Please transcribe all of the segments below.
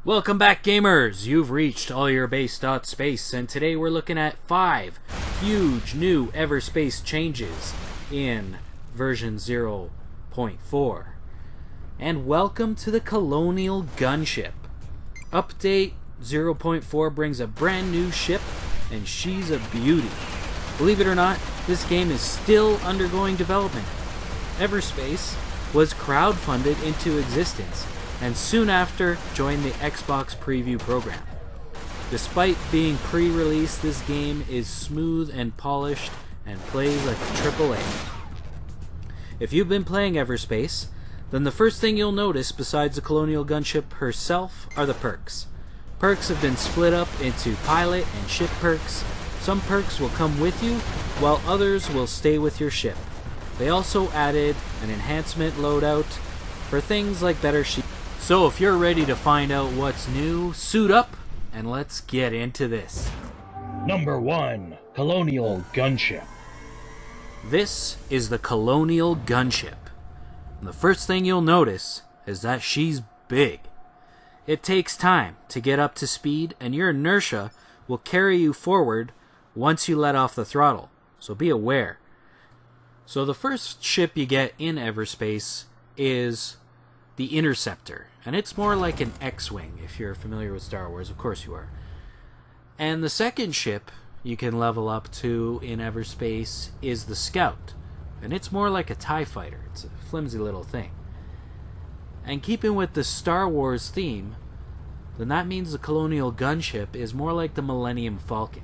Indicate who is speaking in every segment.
Speaker 1: Welcome back, gamers! You've reached allyourbase.space, and today we're looking at 5 huge new EverSpace changes in version 0.4. And welcome to the Colonial Gunship. Update 0.4 brings a brand new ship, and she's a beauty. Believe it or not, this game is still undergoing development. EverSpace was crowdfunded into existence, and soon after joined the Xbox preview program. Despite being pre-release, this game is smooth and polished and plays like a AAA. If you've been playing EverSpace, then the first thing you'll notice besides the Colonial Gunship herself are the perks. Perks have been split up into pilot and ship perks. Some perks will come with you, while others will stay with your ship. They also added an enhancement loadout for things like better shields. So if you're ready to find out what's new, suit up and let's get into this.
Speaker 2: Number 1. Colonial Gunship.
Speaker 1: This is the Colonial Gunship. And the first thing you'll notice is that she's big. It takes time to get up to speed, and your inertia will carry you forward once you let off the throttle, so be aware. So the first ship you get in EverSpace is the Interceptor, and it's more like an X-Wing. If you're familiar with Star Wars, of course you are. And the second ship you can level up to in EverSpace is the Scout, and it's more like a TIE fighter. It's a flimsy little thing. And keeping with the Star Wars theme, then that means the Colonial Gunship is more like the Millennium Falcon.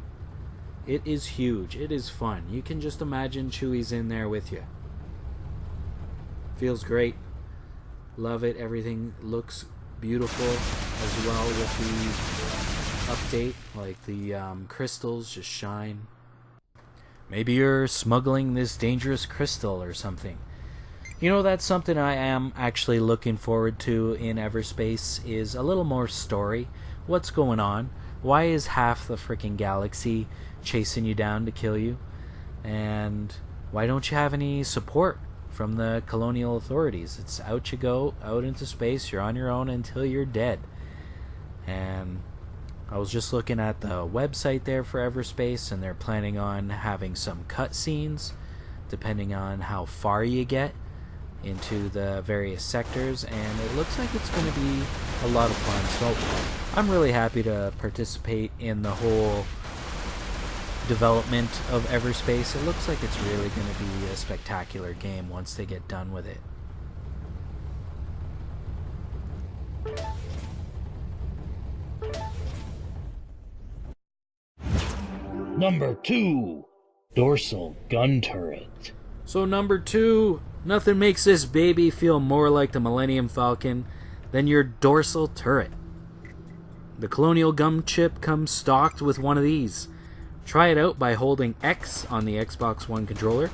Speaker 1: It is huge. It is fun. You can just imagine Chewie's in there with you. Feels great. Love it. Everything looks beautiful as well with the update. Like the crystals just shine. Maybe you're smuggling this dangerous crystal or something. You know, that's something I am actually looking forward to in EverSpace, is a little more story. What's going on? Why is half the freaking galaxy chasing you down to kill you? And why don't you have any support from the colonial authorities? It's out you go, out into space, you're on your own until you're dead. And I was just looking at the website there for EverSpace, and they're planning on having some cutscenes depending on how far you get into the various sectors, and it looks like it's going to be a lot of fun. So I'm really happy to participate in the whole development of EverSpace. It looks like it's really going to be a spectacular game once they get done with it.
Speaker 2: Number 2. Dorsal Gun Turret.
Speaker 1: So number 2, nothing makes this baby feel more like the Millennium Falcon than your dorsal turret. The Colonial Gunship comes stocked with one of these. Try it out by holding X on the Xbox One controller,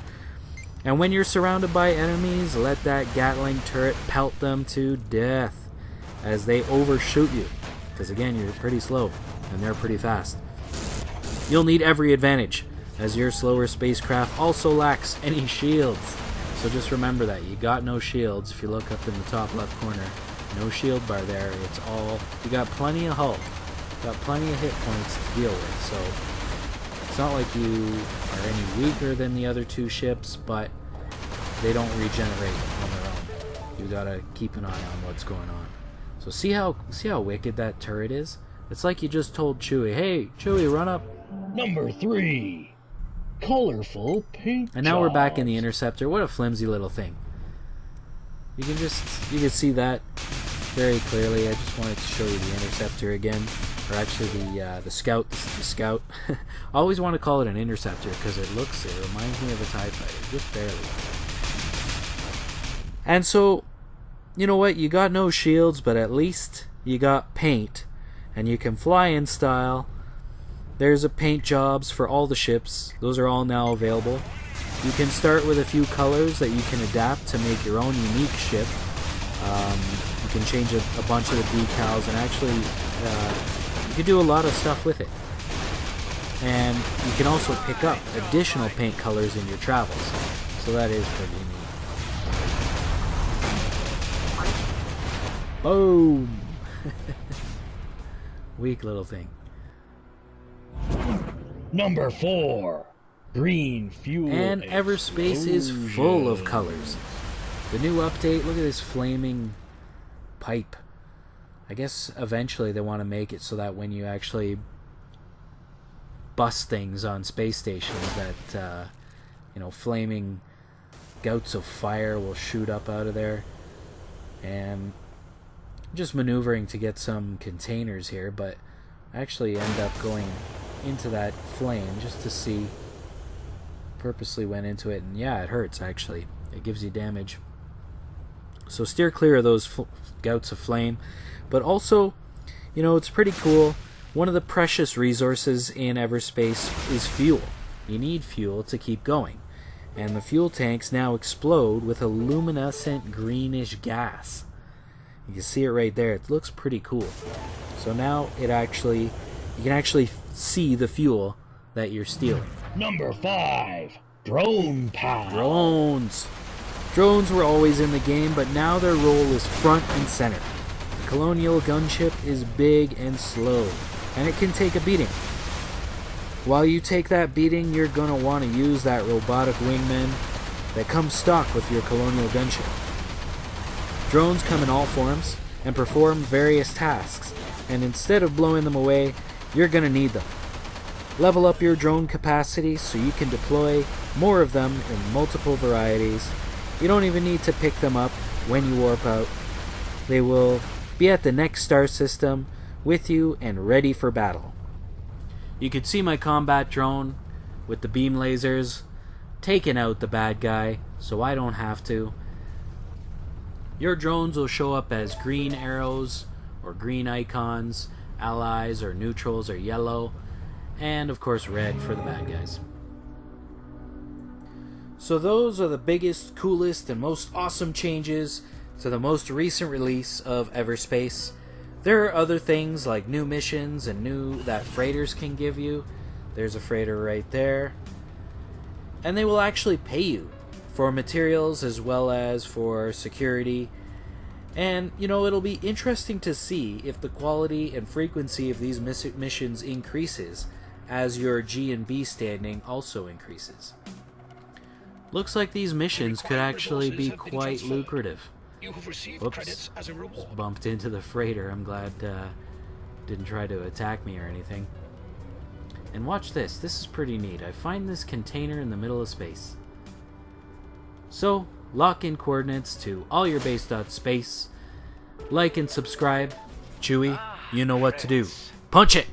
Speaker 1: and when you're surrounded by enemies, let that Gatling turret pelt them to death as they overshoot you, because again, you're pretty slow and they're pretty fast. You'll need every advantage, as your slower spacecraft also lacks any shields. So just remember that. You got no shields. If you look up in the top left corner, no shield bar there. It's all, you got plenty of hull, got plenty of hit points to deal with. So it's not like you are any weaker than the other two ships, but they don't regenerate on their own. You gotta keep an eye on what's going on. So see how wicked that turret is? It's like you just told Chewie, "Hey, Chewie, run up."
Speaker 2: Number 3. Colorful paint
Speaker 1: And now we're back in
Speaker 2: jobs.
Speaker 1: the Interceptor. What a flimsy little thing. You can see that very clearly. I just wanted to show you the Interceptor again, or actually the Scout. This is the Scout. I always want to call it an Interceptor because it reminds me of a TIE fighter, just barely. And so, you know what? You got no shields, but at least you got paint, and you can fly in style. There's a paint jobs for all the ships. Those are all now available. You can start with a few colors that you can adapt to make your own unique ship. You can change a bunch of the decals, and actually you can do a lot of stuff with it. And you can also pick up additional paint colors in your travels. So that is pretty neat. Boom! Weak little thing.
Speaker 2: Number 4. Green fuel
Speaker 1: And Everspace is full of colors. The new update, look at this flaming pipe. I guess eventually they want to make it so that when you actually bust things on space stations that, flaming gouts of fire will shoot up out of there. And just maneuvering to get some containers here, but I actually end up going into that flame just to see. Purposely went into it, and yeah, it hurts actually. It gives you damage. So steer clear of those gouts of flame. But also, it's pretty cool. One of the precious resources in Everspace is fuel. You need fuel to keep going. And the fuel tanks now explode with a luminescent greenish gas. You can see it right there. It looks pretty cool. So now you can actually see the fuel that you're stealing.
Speaker 2: Number 5. Drone power.
Speaker 1: Drones. Drones were always in the game, but now their role is front and center. The Colonial Gunship is big and slow, and it can take a beating. While you take that beating, you're going to want to use that robotic wingman that comes stock with your Colonial Gunship. Drones come in all forms and perform various tasks, and instead of blowing them away, you're going to need them. Level up your drone capacity so you can deploy more of them in multiple varieties. You don't even need to pick them up when you warp out. They will be at the next star system with you and ready for battle. You could see my combat drone with the beam lasers taking out the bad guy, so I don't have to. Your drones will show up as green arrows or green icons, allies or neutrals or yellow, and of course red for the bad guys. So those are the biggest, coolest, and most awesome changes to the most recent release of Everspace. There are other things like new missions and new that freighters can give you. There's a freighter right there. And they will actually pay you for materials as well as for security. And, it'll be interesting to see if the quality and frequency of these missions increases as your G and B standing also increases. Looks like these missions could actually be quite lucrative. Oops, just bumped into the freighter. I'm glad didn't try to attack me or anything. And watch this. This is pretty neat. I find this container in the middle of space. So, lock in coordinates to allyourbase.space. Like and subscribe. Chewie, you know what to do. Punch it!